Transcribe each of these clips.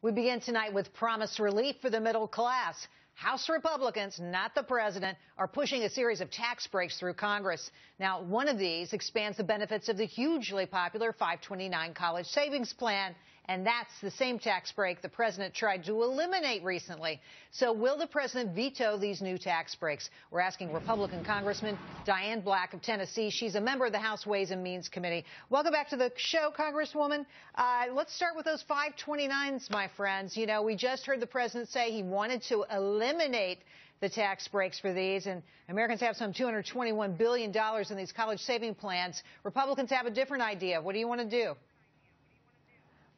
We begin tonight with promised relief for the middle class. House Republicans, not the president, are pushing a series of tax breaks through Congress. Now, one of these expands the benefits of the hugely popular 529 college savings plan. And that's the same tax break the president tried to eliminate recently. So will the president veto these new tax breaks? We're asking Republican Congressman Diane Black of Tennessee. She's a member of the House Ways and Means Committee. Welcome back to the show, Congresswoman. Let's start with those 529s, my friends. You know, we just heard the president say he wanted to eliminate the tax breaks for these, and Americans have some $221 billion in these college saving plans. Republicans have a different idea. What do you want to do?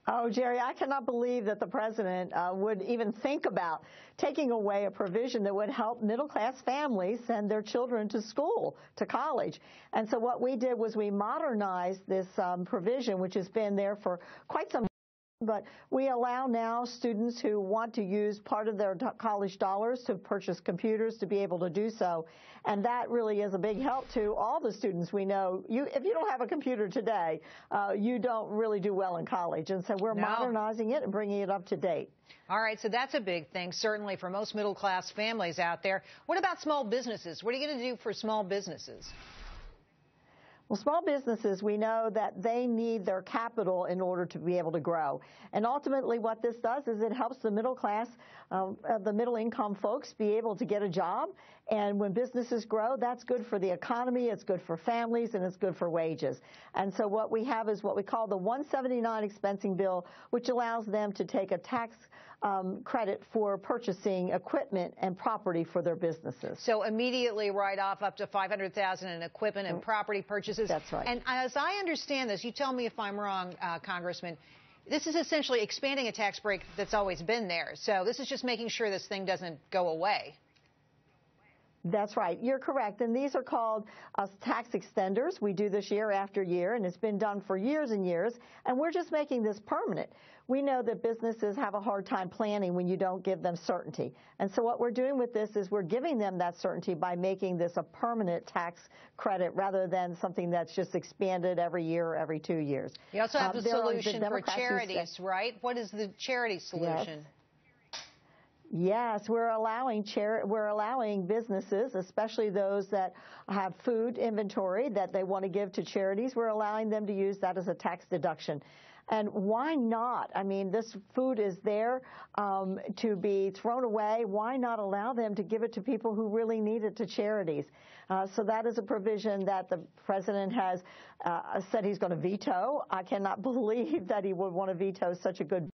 Oh, Jerry, I cannot believe that the president would even think about taking away a provision that would help middle-class families send their children to school, to college. And so what we did was we modernized this provision, which has been there for quite some time. But we allow now students who want to use part of their college dollars to purchase computers to be able to do so. And that really is a big help to all the students we know. If you don't have a computer today, you don't really do well in college. And so we're modernizing it and bringing it up to date. All right, so that's a big thing, certainly for most middle-class families out there. What about small businesses? What are you going to do for small businesses? Well, small businesses, we know that they need their capital in order to be able to grow. And ultimately what this does is it helps the middle class, the middle income folks be able to get a job. And when businesses grow, that's good for the economy, it's good for families, and it's good for wages. And so what we have is what we call the 179 expensing bill, which allows them to take a tax credit for purchasing equipment and property for their businesses. So immediately write off up to $500,000 in equipment and property purchases. That's right. And as I understand this, you tell me if I'm wrong, Congressman, this is essentially expanding a tax break that's always been there. So this is just making sure this thing doesn't go away. That's right. You're correct. And these are called tax extenders. We do this year after year, and it's been done for years and years. And we're just making this permanent. We know that businesses have a hard time planning when you don't give them certainty. And so what we're doing with this is we're giving them that certainty by making this a permanent tax credit rather than something that's just expanded every year or every 2 years. You also have the solution for charities, right? What is the charity solution? Yes. Yes, we're allowing businesses, especially those that have food inventory that they want to give to charities, we're allowing them to use that as a tax deduction. And why not? I mean, this food is there to be thrown away. Why not allow them to give it to people who really need it, to charities? So that is a provision that the president has said he's going to veto. I cannot believe that he would want to veto such a good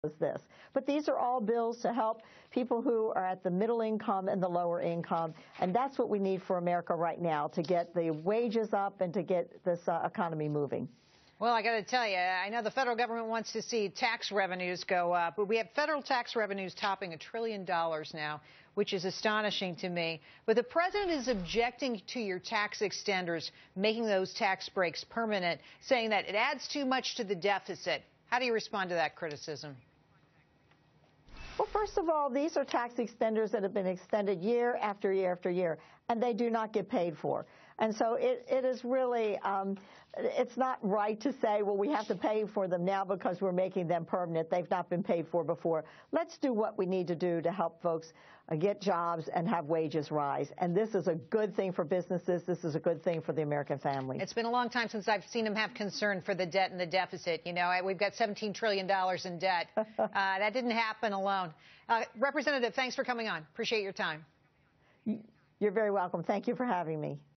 as this. But these are all bills to help people who are at the middle income and the lower income. And that's what we need for America right now, to get the wages up and to get this economy moving. Well, I got to tell you, I know the federal government wants to see tax revenues go up, but we have federal tax revenues topping $1 trillion now, which is astonishing to me. But the president is objecting to your tax extenders, making those tax breaks permanent, saying that it adds too much to the deficit. How do you respond to that criticism? Well, first of all, these are tax extenders that have been extended year after year after year, and they do not get paid for. And so it is really, it's not right to say, well, we have to pay for them now because we're making them permanent. They've not been paid for before. Let's do what we need to do to help folks get jobs and have wages rise. And this is a good thing for businesses. This is a good thing for the American family. It's been a long time since I've seen them have concern for the debt and the deficit. You know, we've got $17 trillion in debt. That didn't happen alone. Representative, thanks for coming on. Appreciate your time. You're very welcome. Thank you for having me.